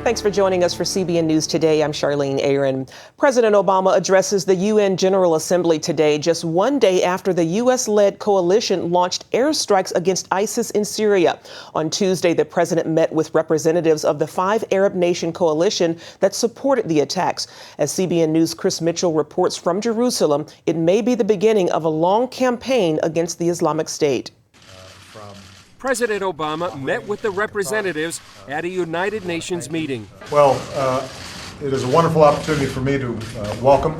Thanks for joining us for CBN News Today. I'm Charlene Aaron. President Obama addresses the UN General Assembly today, just one day after the U.S.-led coalition launched airstrikes against ISIS in Syria. On Tuesday, the president met with representatives of the 5 Arab nation coalition that supported the attacks. As CBN News' Chris Mitchell reports from Jerusalem, it may be the beginning of a long campaign against the Islamic State. President Obama met with the representatives at a United Nations meeting. Well, it is a wonderful opportunity for me to welcome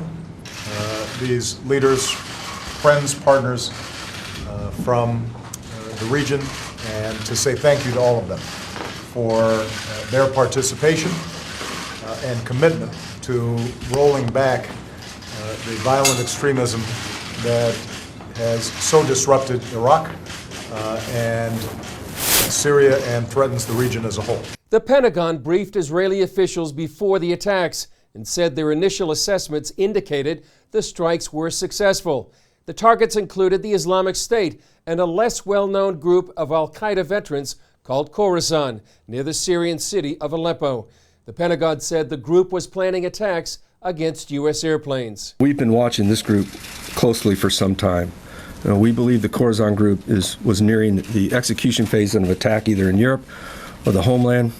these leaders, friends, partners from the region, and to say thank you to all of them for their participation and commitment to rolling back the violent extremism that has so disrupted Iraq and Syria and threatens the region as a whole. The Pentagon briefed Israeli officials before the attacks and said their initial assessments indicated the strikes were successful. The targets included the Islamic State and a less well-known group of al-Qaeda veterans called Khorasan, near the Syrian city of Aleppo. The Pentagon said the group was planning attacks against U.S. airplanes. We've been watching this group closely for some time. We believe the Khorasan group was nearing the execution phase of an attack either in Europe or the homeland.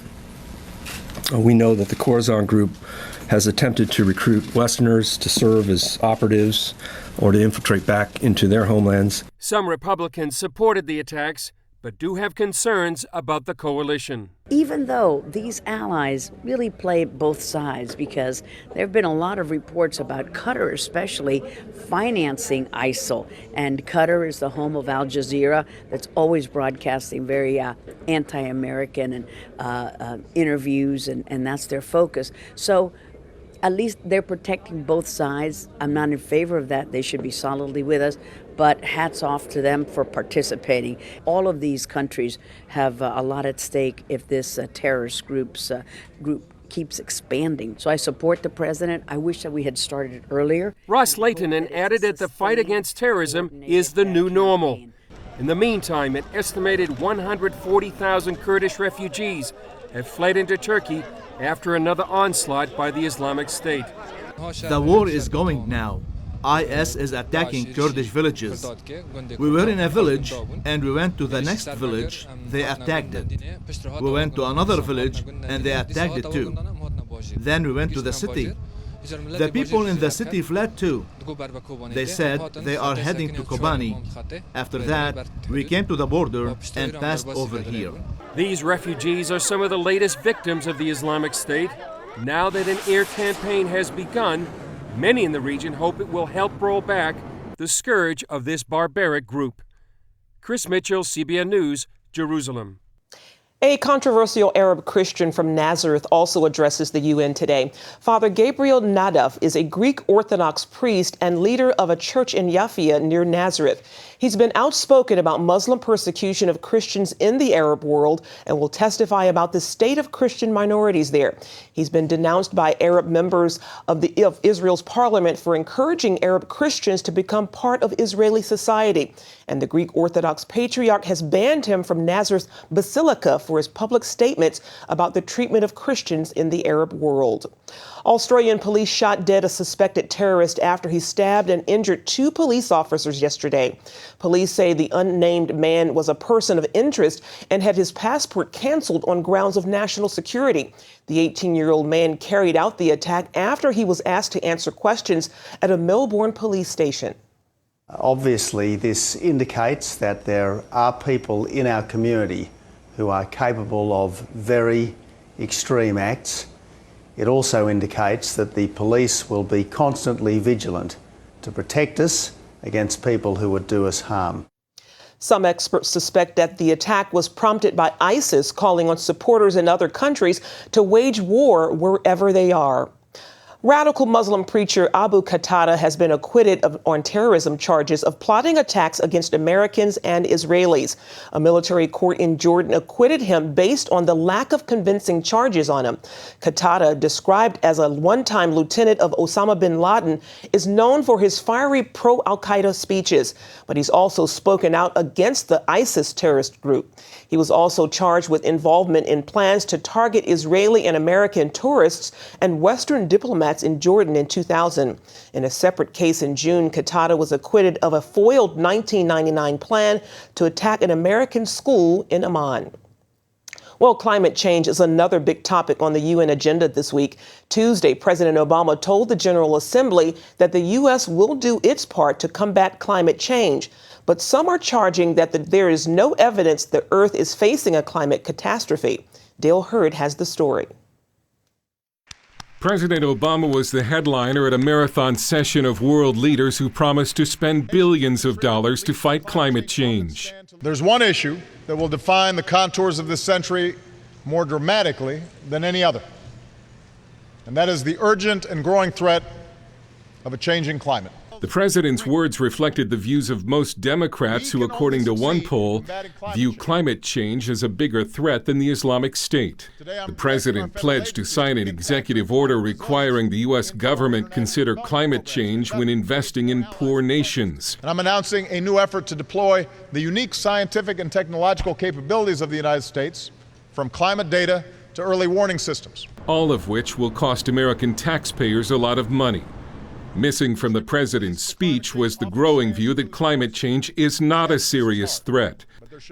We know that the Khorasan group has attempted to recruit Westerners to serve as operatives or to infiltrate back into their homelands. Some Republicans supported the attacks, but do have concerns about the coalition. Even though these allies really play both sides, because there have been a lot of reports about Qatar especially financing ISIL, and Qatar is the home of Al Jazeera that's always broadcasting very anti-American and interviews, and that's their focus. So at least they're protecting both sides. I'm not in favor of that. They should be solidly with us, but hats off to them for participating. All of these countries have a lot at stake if this terrorist group keeps expanding. So I support the president. I wish that we had started it earlier. Ross Leitonen added that the fight against terrorism is the new normal. In the meantime, an estimated 140,000 Kurdish refugees have fled into Turkey after another onslaught by the Islamic State. The war is going now. IS is attacking Kurdish villages. We were in a village and we went to the next village, they attacked it. We went to another village and they attacked it too. Then we went to the city. The people in the city fled too. They said they are heading to Kobani. After that, we came to the border and passed over here. These refugees are some of the latest victims of the Islamic State. Now that an air campaign has begun, many in the region hope it will help roll back the scourge of this barbaric group. Chris Mitchell, CBN News, Jerusalem. A controversial Arab Christian from Nazareth also addresses the UN today. Father Gabriel Denada is a Greek Orthodox priest and leader of a church in Yafia near Nazareth. He's been outspoken about Muslim persecution of Christians in the Arab world and will testify about the state of Christian minorities there. He's been denounced by Arab members of Israel's parliament for encouraging Arab Christians to become part of Israeli society. And the Greek Orthodox Patriarch has banned him from Nazareth Basilica for his public statements about the treatment of Christians in the Arab world. Australian police shot dead a suspected terrorist after he stabbed and injured 2 police officers yesterday. Police say the unnamed man was a person of interest and had his passport canceled on grounds of national security. The 18-year-old man carried out the attack after he was asked to answer questions at a Melbourne police station. Obviously, this indicates that there are people in our community who are capable of very extreme acts. It also indicates that the police will be constantly vigilant to protect us against people who would do us harm. Some experts suspect that the attack was prompted by ISIS calling on supporters in other countries to wage war wherever they are. Radical Muslim preacher Abu Qatada has been acquitted on terrorism charges of plotting attacks against Americans and Israelis. A military court in Jordan acquitted him based on the lack of convincing charges on him. Qatada, described as a one-time lieutenant of Osama bin Laden, is known for his fiery pro-Al-Qaeda speeches, but he's also spoken out against the ISIS terrorist group. He was also charged with involvement in plans to target Israeli and American tourists and Western diplomats in Jordan in 2000. In a separate case in June, Qatada was acquitted of a foiled 1999 plan to attack an American school in Amman. Well, climate change is another big topic on the UN agenda this week. Tuesday, President Obama told the General Assembly that the U.S. will do its part to combat climate change. But some are charging that there is no evidence the Earth is facing a climate catastrophe. Dale Hurd has the story. President Obama was the headliner at a marathon session of world leaders who promised to spend billions of dollars to fight climate change. There's one issue that will define the contours of this century more dramatically than any other, and that is the urgent and growing threat of a changing climate. The president's words reflected the views of most Democrats who, according to one poll, view climate change as a bigger threat than the Islamic State. The president pledged to sign an executive order requiring the U.S. government consider climate change when investing in poor nations. And I'm announcing a new effort to deploy the unique scientific and technological capabilities of the United States, from climate data to early warning systems. All of which will cost American taxpayers a lot of money. Missing from the president's speech was the growing view that climate change is not a serious threat,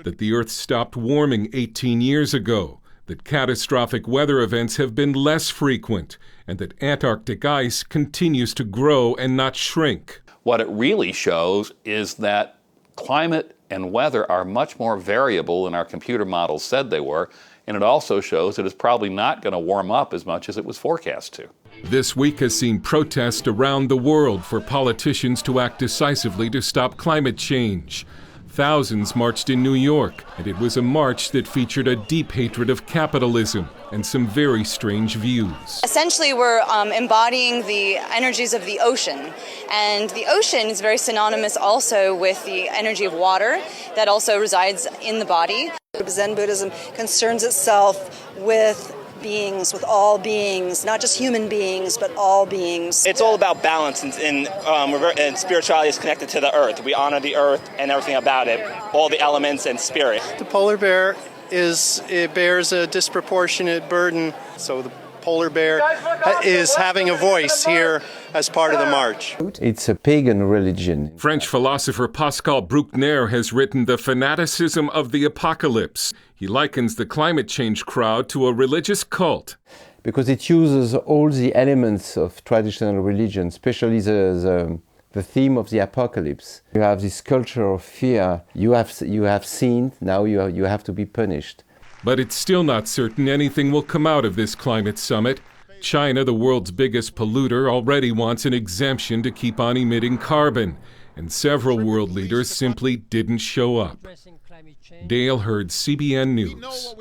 that the Earth stopped warming 18 years ago, that catastrophic weather events have been less frequent, and that Antarctic ice continues to grow and not shrink. What it really shows is that climate and weather are much more variable than our computer models said they were, and it also shows that it's probably not going to warm up as much as it was forecast to. This week has seen protests around the world for politicians to act decisively to stop climate change. Thousands marched in New York, and it was a march that featured a deep hatred of capitalism and some very strange views. Essentially, we're embodying the energies of the ocean, and the ocean is very synonymous also with the energy of water that also resides in the body. Zen Buddhism concerns itself with beings, with all beings, not just human beings, but all beings. It's all about balance, and spirituality is connected to the earth. We honor the earth and everything about it, all the elements and spirit. The polar bear bears a disproportionate burden, so the polar bear is having a voice here as part of the march. It's a pagan religion. French philosopher Pascal Bruckner has written The Fanaticism of the Apocalypse. He likens the climate change crowd to a religious cult. Because it uses all the elements of traditional religion, especially the theme of the apocalypse. You have this culture of fear. You have sinned, now you have to be punished. But it's still not certain anything will come out of this climate summit. China, the world's biggest polluter, already wants an exemption to keep on emitting carbon, and several world leaders simply didn't show up. Dale Hurd, CBN News.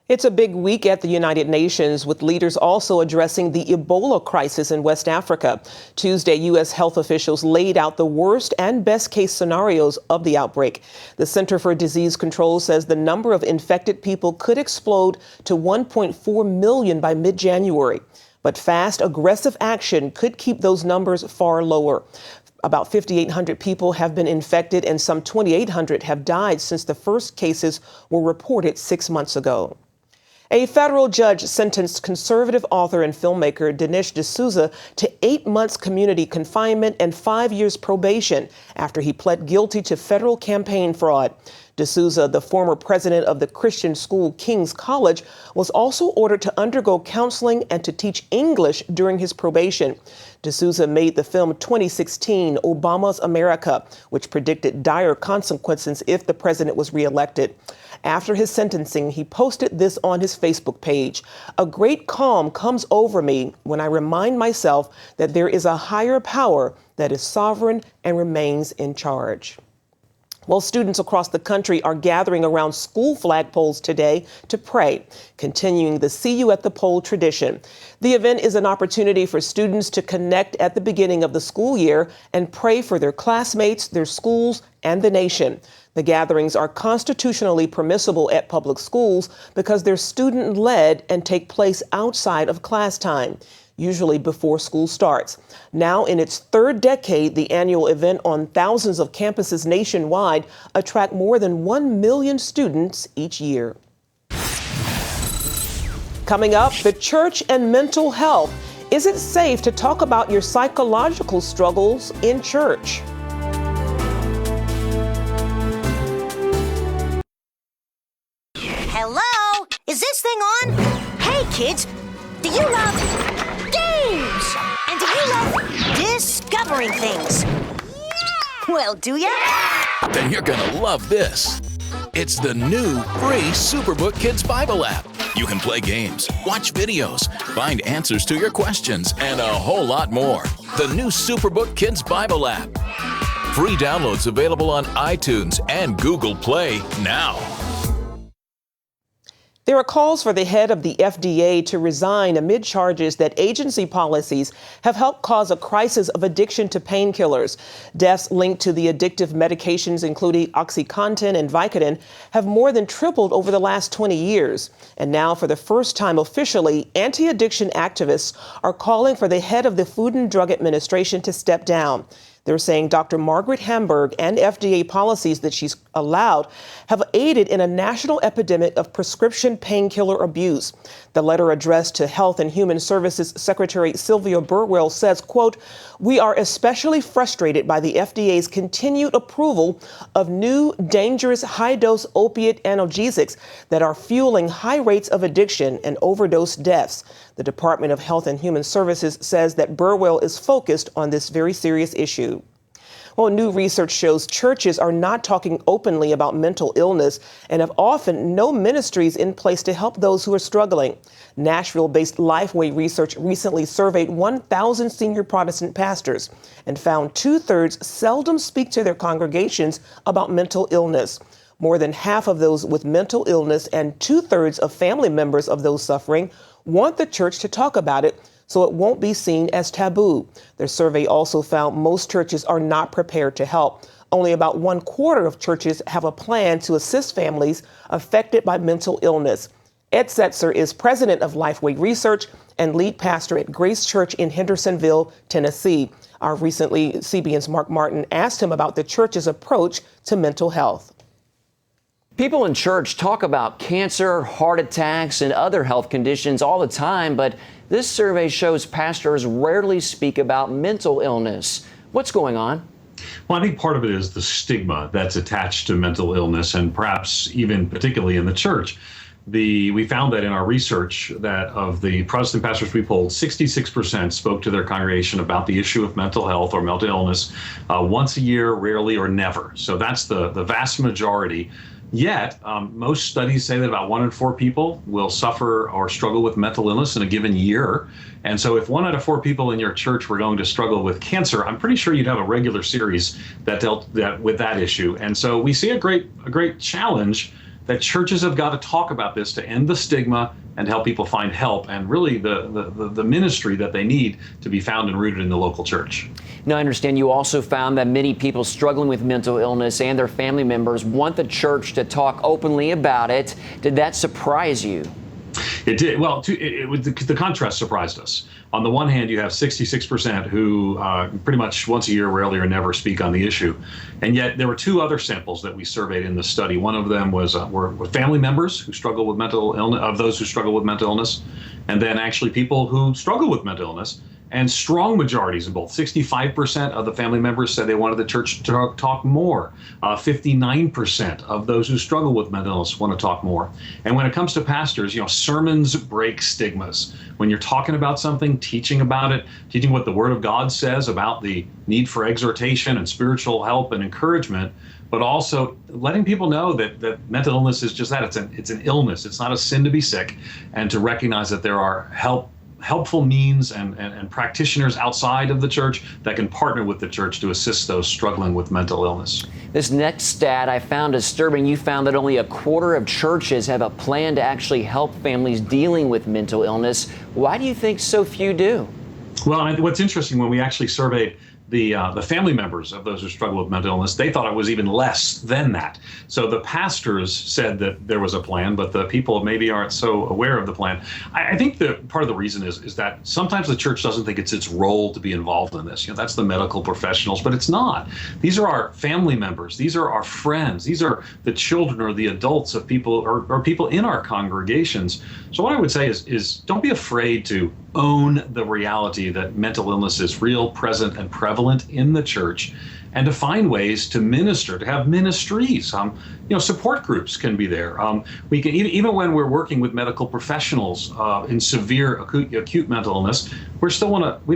It's a big week at the United Nations, with leaders also addressing the Ebola crisis in West Africa. Tuesday, U.S. health officials laid out the worst and best case scenarios of the outbreak. The Center for Disease Control says the number of infected people could explode to 1.4 million by mid-January. But fast, aggressive action could keep those numbers far lower. About 5,800 people have been infected and some 2,800 have died since the first cases were reported 6 months ago. A federal judge sentenced conservative author and filmmaker Dinesh D'Souza to 8 months community confinement and 5 years probation after he pled guilty to federal campaign fraud. D'Souza, the former president of the Christian school King's College, was also ordered to undergo counseling and to teach English during his probation. D'Souza made the film 2016, Obama's America, which predicted dire consequences if the president was reelected. After his sentencing, he posted this on his Facebook page. "A great calm comes over me when I remind myself that there is a higher power that is sovereign and remains in charge." Well, students across the country are gathering around school flagpoles today to pray, continuing the See You at the Pole tradition. The event is an opportunity for students to connect at the beginning of the school year and pray for their classmates, their schools, and the nation. The gatherings are constitutionally permissible at public schools because they're student-led and take place outside of class time, usually before school starts. Now in its third decade, the annual event on thousands of campuses nationwide attract more than 1 million students each year. Coming up, the church and mental health. Is it safe to talk about your psychological struggles in church? Hello? Is this thing on? Hey, kids, do you love games? And do you love discovering things? Well, do ya? Then you're gonna love this. It's the new free Superbook Kids Bible app. You can play games, watch videos, find answers to your questions, and a whole lot more. The new Superbook Kids Bible app. Free downloads available on iTunes and Google Play now. There are calls for the head of the FDA to resign amid charges that agency policies have helped cause a crisis of addiction to painkillers. Deaths linked to the addictive medications, including OxyContin and Vicodin, have more than tripled over the last 20 years. And now, for the first time officially, anti-addiction activists are calling for the head of the Food and Drug Administration to step down. They're saying Dr. Margaret Hamburg and FDA policies that she's allowed have aided in a national epidemic of prescription painkiller abuse. The letter addressed to Health and Human Services Secretary Sylvia Burwell says, quote, "We are especially frustrated by the FDA's continued approval of new dangerous high-dose opiate analgesics that are fueling high rates of addiction and overdose deaths." The Department of Health and Human Services says that Burwell is focused on this very serious issue. Well, new research shows churches are not talking openly about mental illness and have often no ministries in place to help those who are struggling. Nashville-based Lifeway Research recently surveyed 1,000 senior Protestant pastors and found 2/3 seldom speak to their congregations about mental illness. More than half of those with mental illness and 2/3 of family members of those suffering want the church to talk about it so it won't be seen as taboo. Their survey also found most churches are not prepared to help. Only about 1/4 of churches have a plan to assist families affected by mental illness. Ed Setzer is president of Lifeway Research and lead pastor at Grace Church in Hendersonville, Tennessee. Our recently CBN's Mark Martin asked him about the church's approach to mental health. People in church talk about cancer, heart attacks, and other health conditions all the time, but this survey shows pastors rarely speak about mental illness. What's going on? Well, I think part of it is the stigma that's attached to mental illness, and perhaps even particularly in the church. We found that in our research that of the Protestant pastors we polled, 66% spoke to their congregation about the issue of mental health or mental illness once a year, rarely, or never. So that's the vast majority. Yet, most studies say that about 1 in 4 people will suffer or struggle with mental illness in a given year. And so if 1 out of 4 people in your church were going to struggle with cancer, I'm pretty sure you'd have a regular series that dealt with that issue. And so we see a great challenge that churches have got to talk about this to end the stigma and help people find help and really the ministry that they need to be found and rooted in the local church. Now, I understand you also found that many people struggling with mental illness and their family members want the church to talk openly about it. Did that surprise you? It did. Well, the contrast surprised us. On the one hand, you have 66% who pretty much once a year, rarely or never speak on the issue. And yet there were 2 other samples that we surveyed in the study. One of them were family members who struggle with mental illness, of those who struggle with mental illness, and then actually people who struggle with mental illness. And strong majorities in both. 65% of the family members said they wanted the church to talk more. 59% of those who struggle with mental illness want to talk more. And when it comes to pastors, sermons break stigmas. When you're talking about something, teaching about it, teaching what the Word of God says about the need for exhortation and spiritual help and encouragement, but also letting people know that mental illness is just that. It's an illness. It's not a sin to be sick, and to recognize that there are helpful means and practitioners outside of the church that can partner with the church to assist those struggling with mental illness. This next stat I found disturbing. You found that only a quarter of churches have a plan to actually help families dealing with mental illness. Why do you think so few do? Well, what's interesting, when we actually surveyed the family members of those who struggle with mental illness, they thought it was even less than that. So the pastors said that there was a plan, but the people maybe aren't so aware of the plan. I think that part of the reason is that sometimes the church doesn't think it's its role to be involved in this. That's the medical professionals, but it's not. These are our family members. These are our friends. These are the children or the adults of people or people in our congregations. So what I would say is don't be afraid to own the reality that mental illness is real, present, and prevalent in the church, and to find ways to minister, to have ministries. Support groups can be there. We can even when we're working with medical professionals in severe acute mental illness, we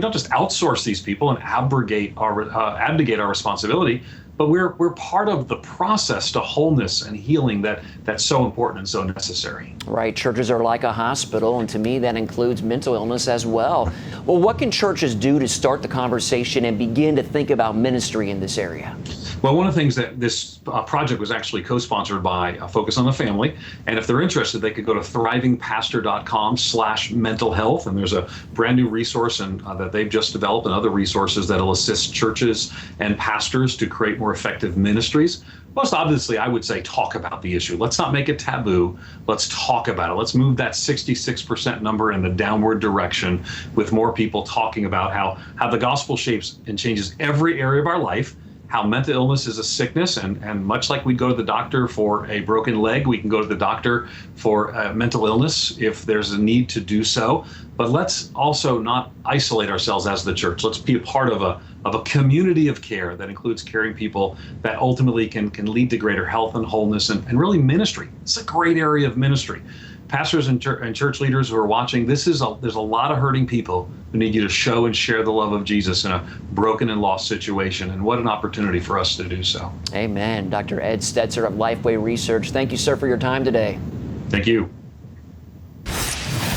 don't just outsource these people and abdicate our responsibility, but we're part of the process to wholeness and healing that's so important and so necessary. Right, churches are like a hospital, and to me that includes mental illness as well. Well, what can churches do to start the conversation and begin to think about ministry in this area? Well, one of the things that this project was actually co-sponsored by Focus on the Family, and if they're interested, they could go to thrivingpastor.com/mental health, and there's a brand new resource that they've just developed and other resources that'll assist churches and pastors to create more effective ministries. Most obviously, I would say talk about the issue. Let's not make it taboo. Let's talk about it. Let's move that 66% number in the downward direction with more people talking about how the gospel shapes and changes every area of our life, how mental illness is a sickness, and much like we go to the doctor for a broken leg, we can go to the doctor for mental illness if there's a need to do so. But let's also not isolate ourselves as the church. Let's be a part of a community of care that includes caring people that ultimately can lead to greater health and wholeness and really ministry. It's a great area of ministry. Pastors and church leaders who are watching, there's a lot of hurting people who need you to show and share the love of Jesus in a broken and lost situation, and what an opportunity for us to do so. Amen. Dr. Ed Stetzer of Lifeway Research, thank you, sir, for your time today. Thank you.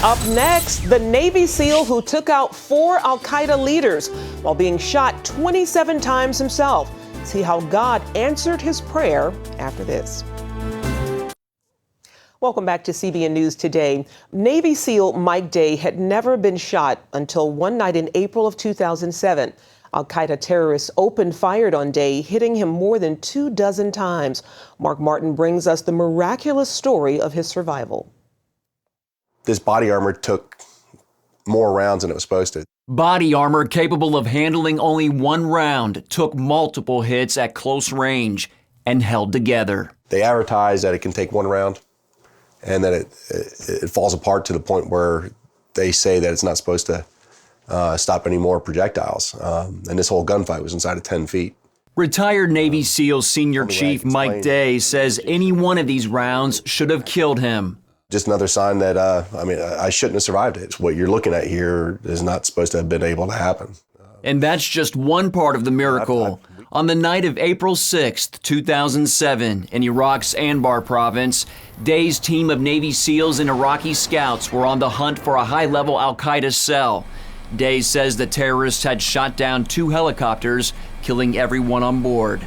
Up next, the Navy SEAL who took out 4 al-Qaeda leaders while being shot 27 times himself. See how God answered his prayer after this. Welcome back to CBN News Today. Navy SEAL Mike Day had never been shot until one night in April of 2007. Al-Qaeda terrorists opened fire on Day, hitting him more than 24 times. Mark Martin brings us the miraculous story of his survival. This body armor took more rounds than it was supposed to. Body armor capable of handling only one round took multiple hits at close range and held together. They advertise that it can take one round, and that it falls apart to the point where they say that it's not supposed to stop any more projectiles. And this whole gunfight was inside of 10 feet. Retired Navy SEAL Senior Chief Mike Day says any one of these rounds should have killed him. Just another sign that, I shouldn't have survived it. What you're looking at here is not supposed to have been able to happen. And that's just one part of the miracle. On the night of April 6th, 2007, in Iraq's Anbar province, Day's team of Navy SEALs and Iraqi scouts were on the hunt for a high-level al-Qaeda cell. Day says the terrorists had shot down 2 helicopters, killing everyone on board.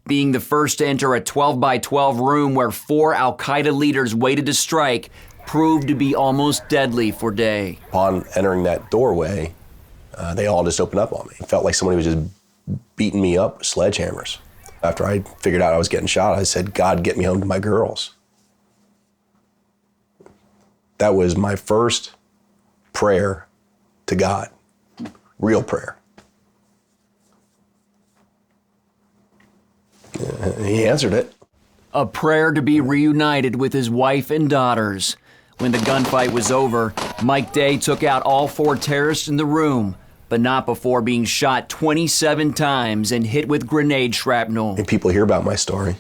Being the first to enter a 12-by-12 room where 4 al-Qaeda leaders waited to strike proved to be almost deadly for Day. Upon entering that doorway, they all just opened up on me. It felt like somebody was just beating me up with sledgehammers. After I figured out I was getting shot, I said, God, get me home to my girls. That was my first prayer to God, real prayer. He answered it. A prayer to be reunited with his wife and daughters. When the gunfight was over, Mike Day took out all 4 terrorists in the room, but not before being shot 27 times and hit with grenade shrapnel. And people hear about my story,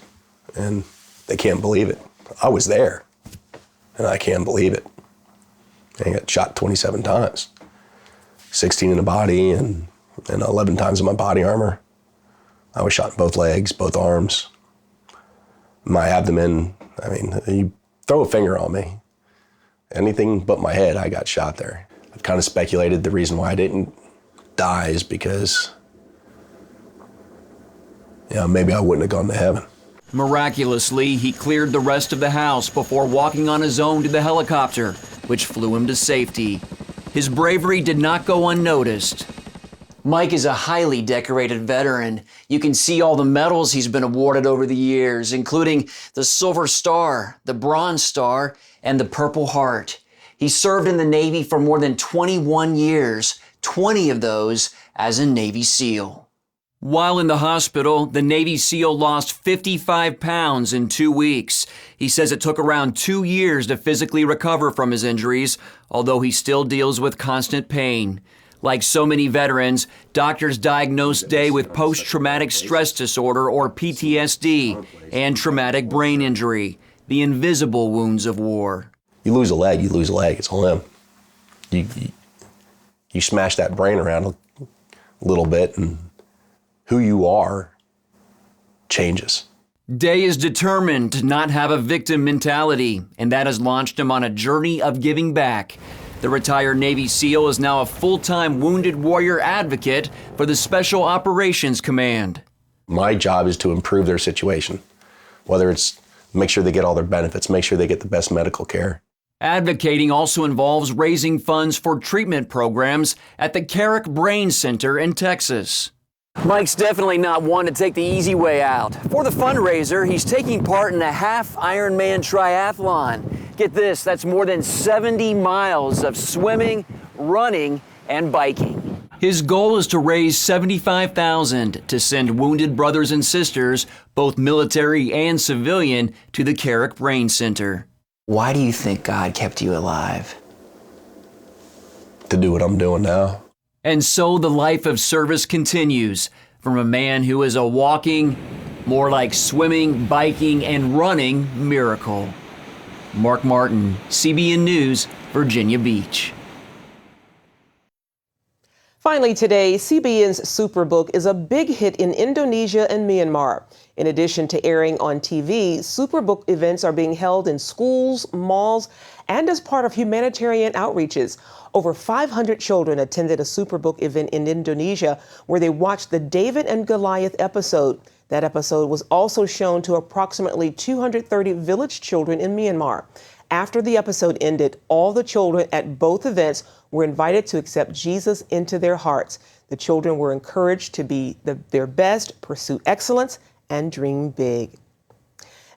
and they can't believe it. I was there, and I can't believe it. I got shot 27 times, 16 in the body and 11 times in my body armor. I was shot in both legs, both arms, my abdomen. You throw a finger on me, anything but my head, I got shot there. kind of speculated the reason why I didn't die is because, maybe I wouldn't have gone to heaven. Miraculously, he cleared the rest of the house before walking on his own to the helicopter, which flew him to safety. His bravery did not go unnoticed. Mike is a highly decorated veteran. You can see all the medals he's been awarded over the years, including the Silver Star, the Bronze Star, and the Purple Heart. He served in the Navy for more than 21 years, 20 of those as a Navy SEAL. While in the hospital, the Navy SEAL lost 55 pounds in 2 weeks. He says it took around 2 years to physically recover from his injuries, although he still deals with constant pain. Like so many veterans, doctors diagnosed Day with post-traumatic stress disorder, or PTSD, and traumatic brain injury, the invisible wounds of war. You lose a leg, it's a limb. You smash that brain around a little bit and who you are changes. Day is determined to not have a victim mentality, and that has launched him on a journey of giving back. The retired Navy SEAL is now a full-time wounded warrior advocate for the Special Operations Command. My job is to improve their situation, whether it's make sure they get all their benefits, make sure they get the best medical care. Advocating also involves raising funds for treatment programs at the Cleric Brain Center in Texas. Mike's definitely not one to take the easy way out. For the fundraiser, he's taking part in a half Ironman triathlon. Get this, that's more than 70 miles of swimming, running, and biking. His goal is to raise $75,000 to send wounded brothers and sisters, both military and civilian, to the Cleric Brain Center. Why do you think God kept you alive? To do what I'm doing now. And so the life of service continues, from a man who is a walking, more like swimming, biking, and running miracle. Mark Martin, CBN News, Virginia Beach. Finally today, CBN's Superbook is a big hit in Indonesia and Myanmar. In addition to airing on TV, Superbook events are being held in schools, malls, and as part of humanitarian outreaches. Over 500 children attended a Superbook event in Indonesia where they watched the David and Goliath episode. That episode was also shown to approximately 230 village children in Myanmar. After the episode ended, all the children at both events were invited to accept Jesus into their hearts. The children were encouraged to be their best, pursue excellence, and dream big.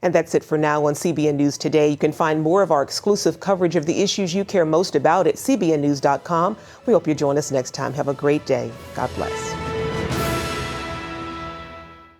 And that's it for now on CBN News Today. You can find more of our exclusive coverage of the issues you care most about at cbnnews.com. We hope you join us next time. Have a great day. God bless.